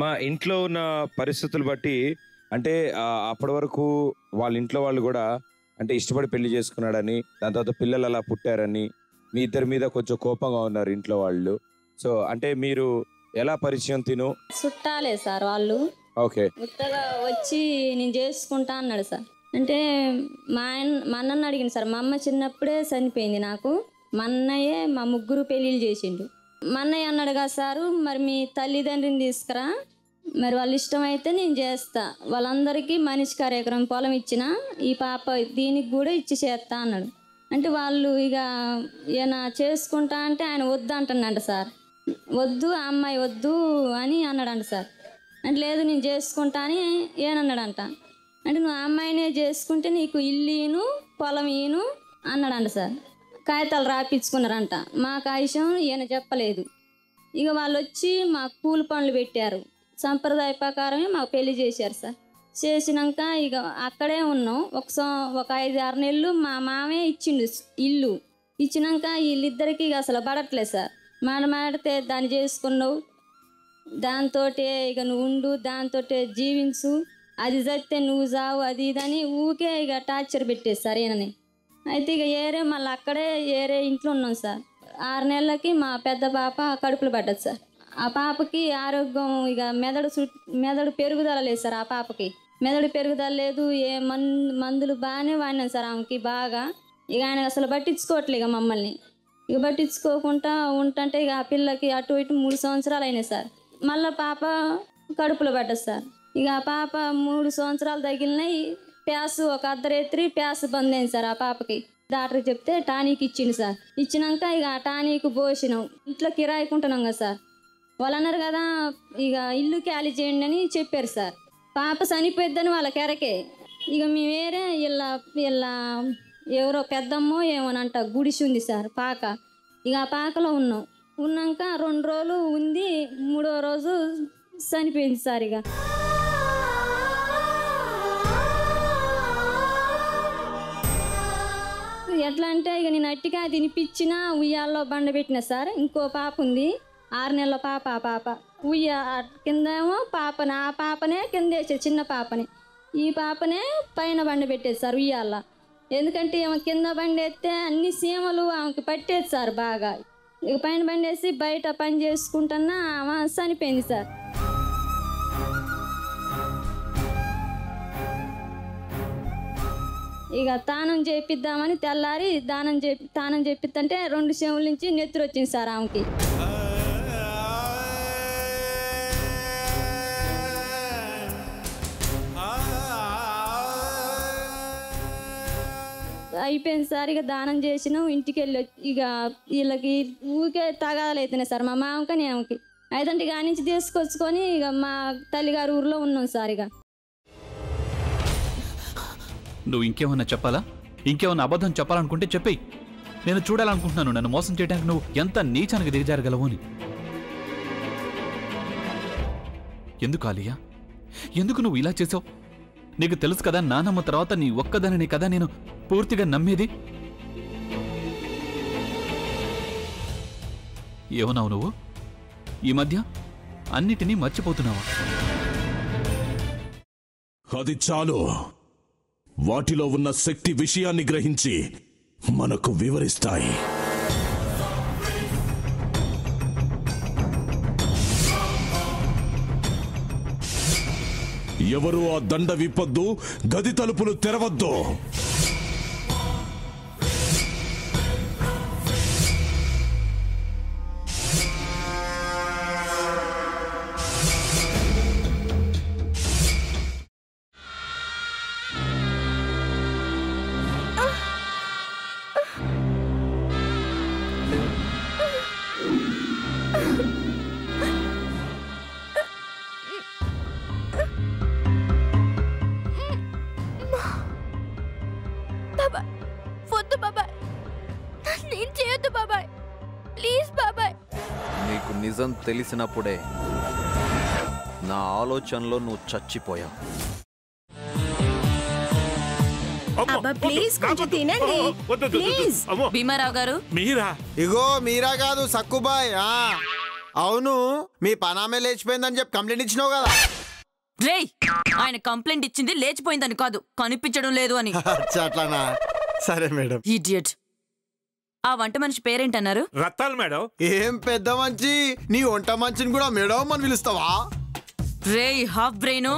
మా ఇంట్లో ఉన్న పరిస్థితులు బట్టి అంటే అప్పటి వరకు వాళ్ళ ఇంట్లో వాళ్ళు కూడా అంటే ఇష్టపడి పెళ్లి చేసుకున్నాడని, దాని తర్వాత పిల్లలు అలా పుట్టారని, మీ ఇద్దరి మీద కొంచెం కోపంగా ఉన్నారు ఇంట్లో వాళ్ళు. సో అంటే మీరు ఎలా పరిచయం తిను? చుట్టాలే సార్ వాళ్ళు. ఓకే. కొత్తగా వచ్చి నేను చేసుకుంటా అన్నాడు సార్. అంటే మా అన్నని అడిగింది సార్. మా అమ్మ చిన్నప్పుడే చనిపోయింది నాకు. మా అన్నయ్యే మా ముగ్గురు పెళ్ళిళ్ళు చేసిండు. మా అన్నయ్య అన్నాడు కదా సారు, మరి మీ తల్లిదండ్రిని తీసుకురా, మరి వాళ్ళ ఇష్టమైతే నేను చేస్తా, వాళ్ళందరికీ మనిషికి 1 ఎకరం పొలం ఇచ్చిన, ఈ పాప దీనికి కూడా ఇచ్చి చేస్తా అన్నాడు. అంటే వాళ్ళు ఇక ఈయన చేసుకుంటా అంటే ఆయన వద్దు అంటున్నాడు సార్. వద్దు ఆ అమ్మాయి వద్దు అని అన్నాడంట సార్. అంటే లేదు నేను చేసుకుంటా అని ఏనన్నాడంట. అంటే నువ్వు ఆ అమ్మాయినే చేసుకుంటే నీకు ఇల్లు ఈను పొలం ఈను అన్నాడంట సార్. కాగితాలు రాపించుకున్నారంట. మాకు ఆ విషయం ఈయన చెప్పలేదు. ఇక వాళ్ళు వచ్చి మాకు కూలి పనులు పెట్టారు. సంప్రదాయ ప్రకారమే మాకు పెళ్లి చేశారు సార్. చేసినాక ఇక అక్కడే ఉన్నాం. ఒక 5-6 నెలలు మా మామే ఇచ్చిండు ఇల్లు. ఇచ్చినాక వీళ్ళిద్దరికి ఇక అసలు పడట్లేదు సార్. మాడితే దాన్ని చేసుకున్నావు, దాంతో ఇక నువ్వు ఉండు, దాంతో జీవించు, అది చస్తే నువ్వు చావు, అది ఇదని ఊకే ఇక టార్చర్ పెట్టేది సార్ ఈయనని. అయితే ఇక మళ్ళీ అక్కడే ఇంట్లో ఉన్నాం సార్. 6 నెలలకి మా పెద్ద పాప కడుపులో పడ్డది సార్. ఆ పాపకి ఆరోగ్యం ఇక మెదడు పెరుగుదల లేదు సార్. ఆ పాపకి మెదడు పెరుగుదల లేదు. మందులు బాగానే వాడినాం సార్ ఆమెకి బాగా. ఇక ఆయన అసలు పట్టించుకోవట్లే ఇక మమ్మల్ని. ఇక పట్టించుకోకుండా ఉంటుంటే ఇక ఆ పిల్లకి అటు ఇటు 3 సంవత్సరాలు అయినాయి సార్. మళ్ళీ పాప కడుపులో పడ్డది సార్. ఇక ఆ పాప 3 సంవత్సరాలు తగిలినాయి. ప్యాస్ ఒక అర్ధరేత్రి ప్యాస్ బంద్ అయింది సార్. ఆ పాపకి డాక్టర్ చెప్తే టానిక్ ఇచ్చిండు సార్. ఇచ్చినాక ఇక ఆ టానిక్ పోసినాం. ఇంట్లో కిరాయికుంటున్నాం కదా సార్. వాళ్ళు అన్నారు కదా ఇక ఇల్లు ఖాళీ చేయండి అని చెప్పారు సార్. పాప చనిపోయిద్దని వాళ్ళకి ఎరకే. ఇక మేము ఇలా ఎవరో పెద్దమ్మో ఏమోనంట గుడిసి ఉంది సార్ పాక. ఇక ఆ పాకలో ఉన్నాక 2 రోజులు ఉంది. 3వ రోజు చనిపోయింది సార్. ఇక ఎట్లా అంటే ఇక నేను అట్టిగా తినిపించిన ఉయ్యాల్లో బండ పెట్టిన సార్. ఇంకో పాప ఉంది 6 నెలల పాప. ఆ పాప కిందేమో పాపని, ఆ పాపనే కింద వేసేది చిన్న పాపని, ఈ పాపనే పైన బండ పెట్టేది సార్ ఉయ్యాల. ఎందుకంటే ఆమె కింద బండి వేస్తే అన్ని సీమలు ఆమెకి పట్టేది సార్ బాగా. ఇక పైన బండి వేసి బయట పని చేసుకుంటున్నా ఆమె చనిపోయింది సార్. ఇక తానం చేపిద్దామని తెల్లారి తానం చేపిద్దంటే 2 చెవుల నుంచి నెత్తురు వచ్చింది సార్ ఆమెకి. అయిపోయింది సార్. ఇక దానం చేసినాం. ఇంటికి వెళ్ళి ఇక వీళ్ళకి ఊకే తగాదాలు అవుతున్నాయి సార్. మా మామకి నేమకి అయిదంటే ఇక నుంచి తీసుకొచ్చుకొని ఇక మా తల్లిగారు ఊరిలో ఉన్నాం సార్. ఇక నువ్వు ఇంకేమన్నా చెప్పాలా? ఇంకేమన్నా అబద్ధం చెప్పాలనుకుంటే చెప్పేయి. నేను చూడాలనుకుంటున్నాను నన్ను మోసం చేయడానికి నువ్వు ఎంత నీచానికి దిగజారగలవు అని. ఎందుకు ఆలియా, ఎందుకు నువ్వు ఇలా చేసావు? నీకు తెలుసు కదా నానమ్మ తర్వాత నీ ఒక్కదానిని కదా నేను పూర్తిగా నమ్మేది. ఏమన్నావు నువ్వు? ఈ మధ్య అన్నిటినీ మర్చిపోతున్నావా? అది చాలు. వాటిలో ఉన్న శక్తి విషయాన్ని గ్రహించి మనకు వివరిస్తాయి. ఎవరు ఆ దండ విప్పొద్దు, గది తలుపులు తెరవద్దు. నిజం తెలిసినప్పుడే నా ఆలోచనలో నువ్వు చచ్చిపోయావు. భీమారావు గారు మీరా? ఇగో మీరా కాదు సక్కుబాయ్. అవును మీ పనామే లేచిపోయిందని చెప్పి కంప్లైంట్ ఇచ్చినావు కదా. రేయ్ ఆయన కంప్లైంట్ ఇచ్చింది లేచిపోయిందని కాదు, కనిపించడం లేదు అని. అట్లానా? సరే మేడం. ఇడియట్. ఆ వంట మనిషి పేరేంటన్నారు? రత్తాలు మేడం. ఏం పెద్ద మంచి, నీ వంట మంచిని కూడా మేడం అని పిలుస్తావా? రేయ్ హాఫ్ బ్రెయిన్,